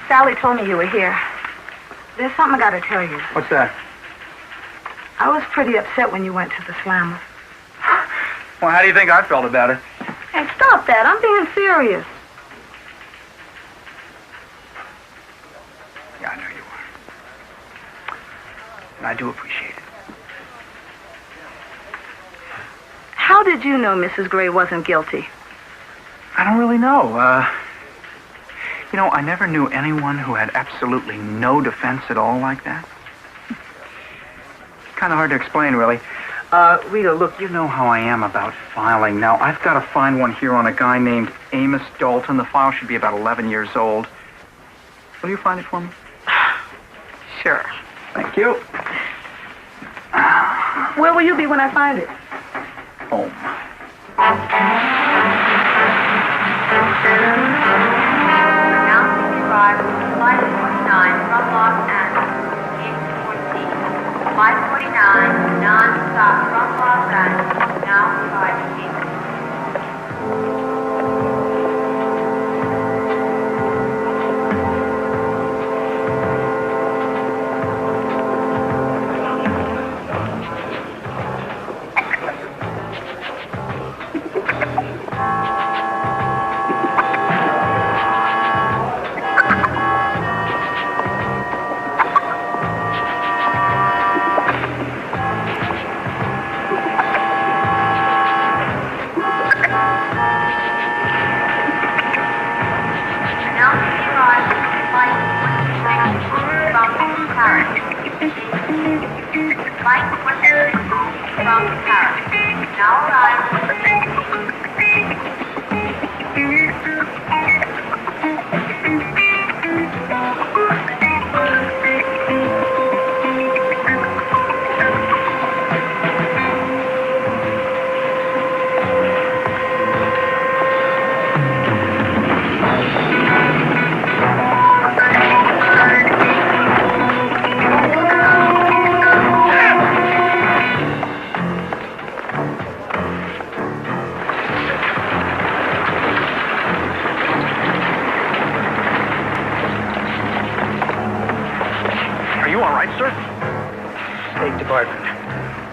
Sally told me you were here. There's something I gotta tell you. What's that? I was pretty upset when you went to the slammer. Well, how do you think I felt about it? Hey, stop that. I'm being serious. Yeah, I know you are. And I do appreciate it. How did you know Mrs. Gray wasn't guilty? I don't really know. You know, I never knew anyone who had absolutely no defense at all like that. Kind of hard to explain, really. Rita, look, you know how I am about filing. Now, I've got to find one here on a guy named Amos Dalton. The file should be about 11 years old. Will you find it for me? Sure. Thank you. Where will you be when I find it? Home. Flight 49 from Los Angeles, gate 14. Flight 49, non-stop from Los Angeles, now arriving gate.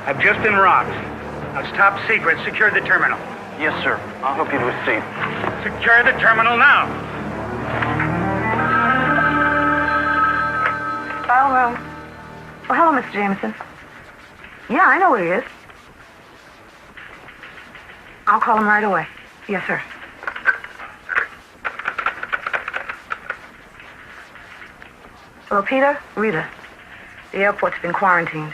I've just been robbed. Now, it's top secret. Secure the terminal. Yes, sir. I'll help you to a seat. Secure the terminal now. File room. Oh, hello, Mr. Jameson. Yeah, I know where he is. I'll call him right away. Yes, sir. Hello, Peter? Rita. The airport's been quarantined.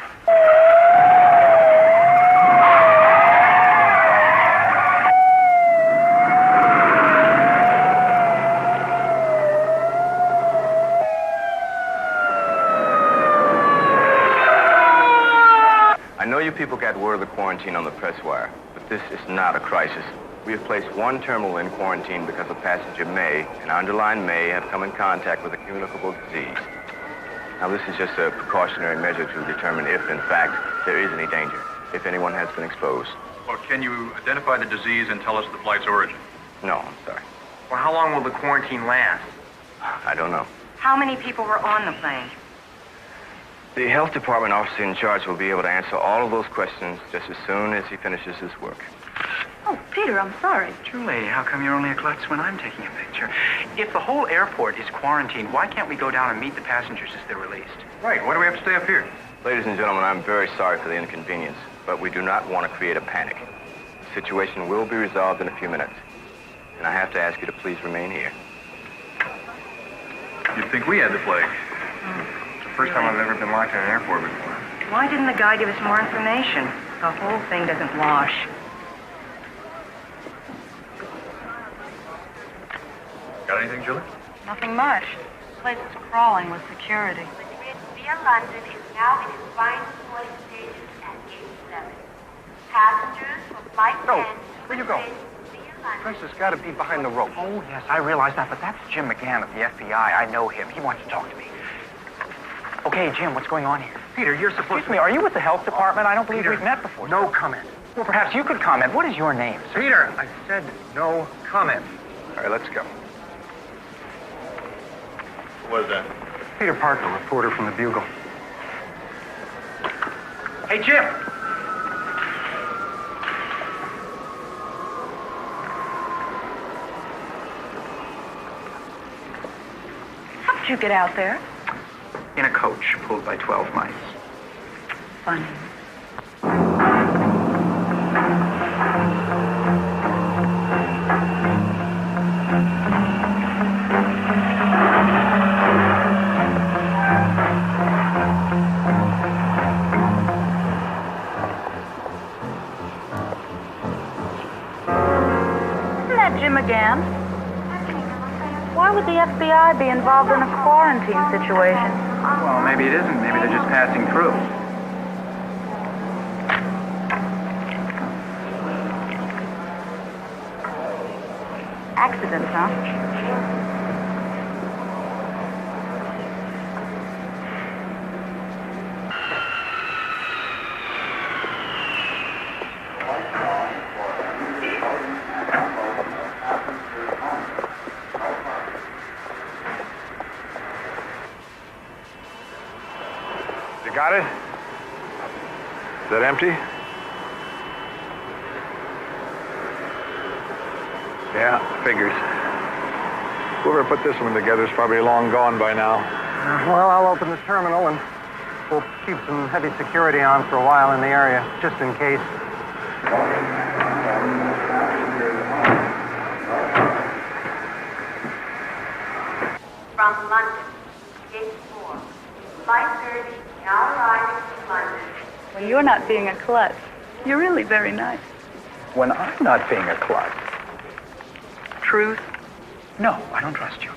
I know you people got word of the quarantine on the press wire, but this is not a crisis. We have placed one terminal in quarantine because a passenger may, and underline may, have come in contact with a communicable disease. Now, this is just a precautionary measure to determine if, in fact, there is any danger, if anyone has been exposed. Well, can you identify the disease and tell us the flight's origin? No, I'm sorry. Well, how long will the quarantine last? I don't know. How many people were on the plane? The health department officer in charge will be able to answer all of those questions just as soon as he finishes his work. Oh, Peter, I'm sorry. Julie, how come you're only a klutz when I'm taking a picture? If the whole airport is quarantined, why can't we go down and meet the passengers as they're released? Right. Why do we have to stay up here? Ladies and gentlemen, I'm very sorry for the inconvenience, but but we do not want to create a panic. The situation will be resolved in a few minutes, and I have to ask you to please remain here. You'd think we had the plague. It's the first time I've ever been locked in an airport before. Why didn't the guy give us more information? The whole thing doesn't wash. Got anything, Julie? Nothing much. The place is crawling with security. Via London is now in its final boarding stages at gate 7. Passengers for flight 10 No, where you go? via London. Princess got to be behind the rope. Oh, yes, I realize that, but that's Jim McGann of the FBI. I know him. He wants to talk to me. Okay, Jim, what's going on here? Peter, you're supposed Excuse me, are you with the health department? I don't believe Peter, we've met before. No comment. Well, perhaps you could comment. What is your name, sir? Peter, I said no comment. All right, let's go. What is that? Peter Parker, reporter from the Bugle. Hey, Jim! How did you get out there? In a coach pulled by 12 mice. Funny. Isn't that Jim again? Why would the FBI be involved in a quarantine situation? Well, maybe it isn't. Maybe they're just passing through. Accident, huh? You got it? Is that empty? Yeah, figures. Whoever put this one together is probably long gone by now. Well, I'll open the terminal and we'll keep some heavy security on for a while in the area, just in case. From London, gate 4. Flight 30 now arriving from London. When you're not being a klutz, you're really very nice. When I'm not being a klutz. Truth? No, I don't trust you.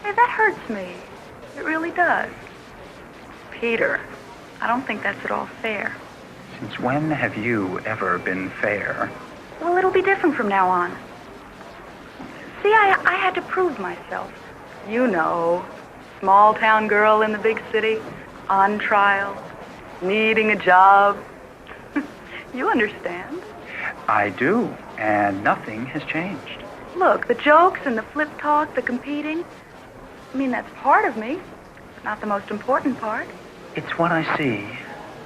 Hey, that hurts me. It really does. Peter, I don't think that's at all fair. Since when have you ever been fair? Well, it'll be different from now on. See, I had to prove myself. You know, small town girl in the big city, on trial, needing a job. You understand. I do, and nothing has changed. Look, the jokes and the flip talk, the competing, I mean, that's part of me, but not the most important part. It's what I see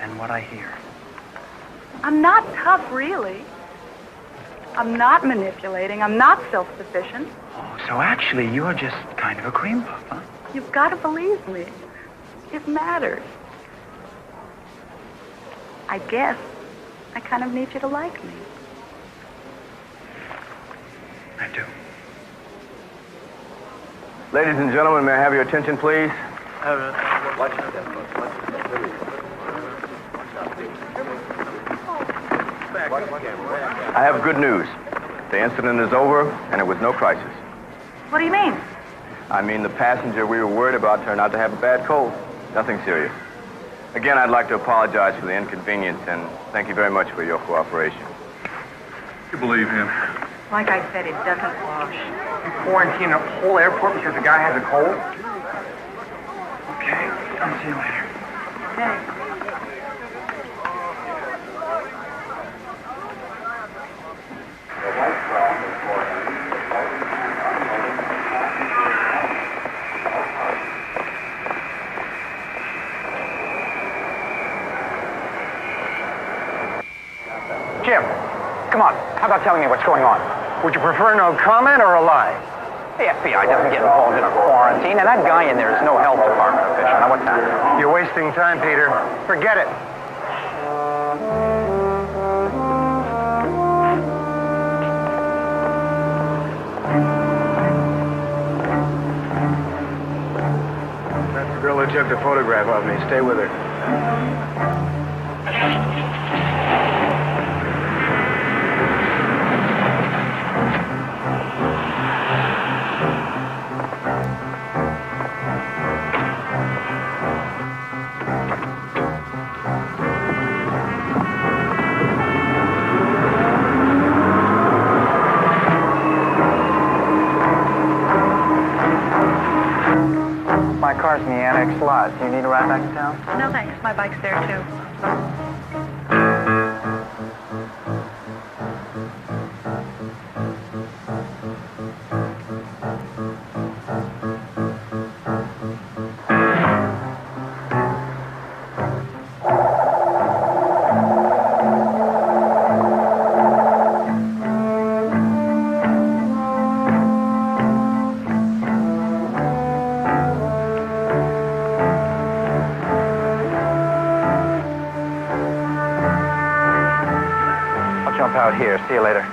and what I hear. I'm not tough, really. I'm not manipulating. I'm not self-sufficient. Oh, so actually you're just kind of a cream puff, huh? You've got to believe me. It matters. I guess I kind of need you to like me. I do. Ladies and gentlemen, may I have your attention, please? I have good news. The incident is over, and it was no crisis. What do you mean? I mean, the passenger we were worried about turned out to have a bad cold. Nothing serious. Again, I'd like to apologize for the inconvenience, and thank you very much for your cooperation. You believe him? Like I said, it doesn't wash. You quarantine a whole airport because the guy has a cold? Okay, I'll see you later. Okay. Jim, come on. How about telling me what's going on? Would you prefer no comment or a lie? The FBI doesn't get involved in a quarantine, and that guy in there is no health department official. Now, what's that? You're wasting time, Peter. Forget it. a photograph of me. Stay with her. My car's in the annex lot. Do you need a ride back to town? No, thanks. My bike's there, too. Jump out here. See you later.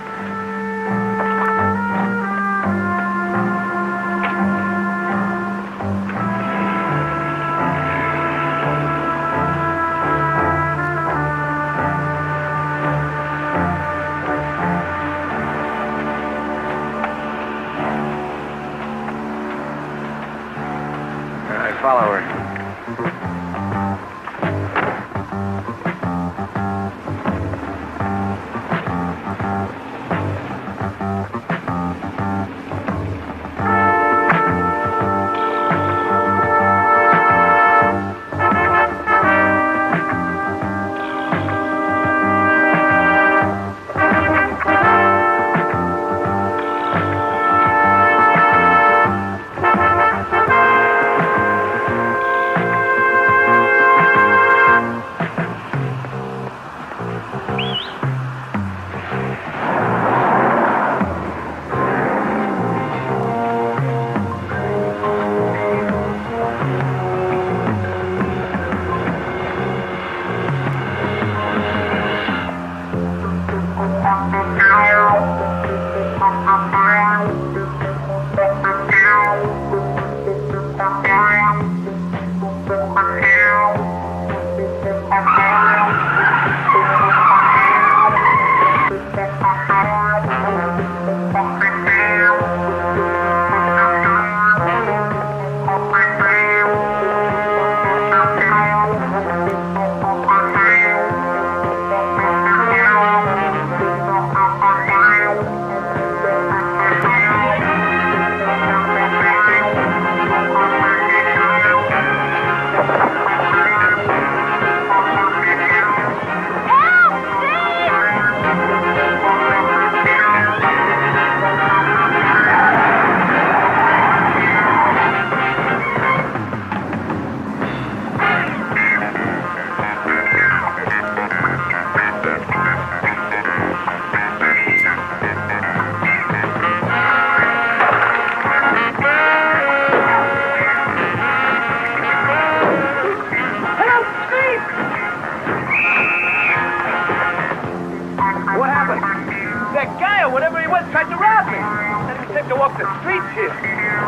All right, follow her.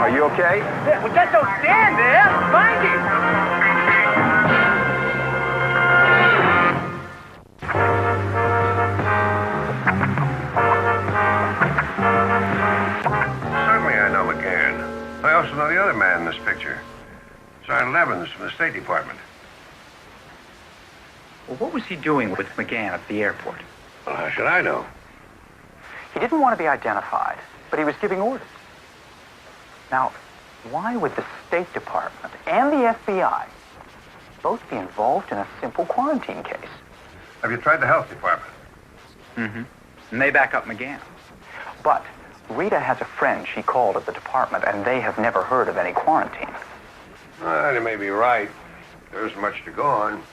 Are you okay? Yeah, well, just don't stand there. Find him. Certainly I know McGann. I also know the other man in this picture. Sergeant Evans from the State Department. Well, what was he doing with McGann at the airport? Well, how should I know? He didn't want to be identified, but he was giving orders. Now, why would the State Department and the FBI both be involved in a simple quarantine case? Have you tried the Health Department? Mm-hmm. And they back up McGann. But Rita has a friend she called at the department, and they have never heard of any quarantine. Well, you may be right. There isn't much to go on.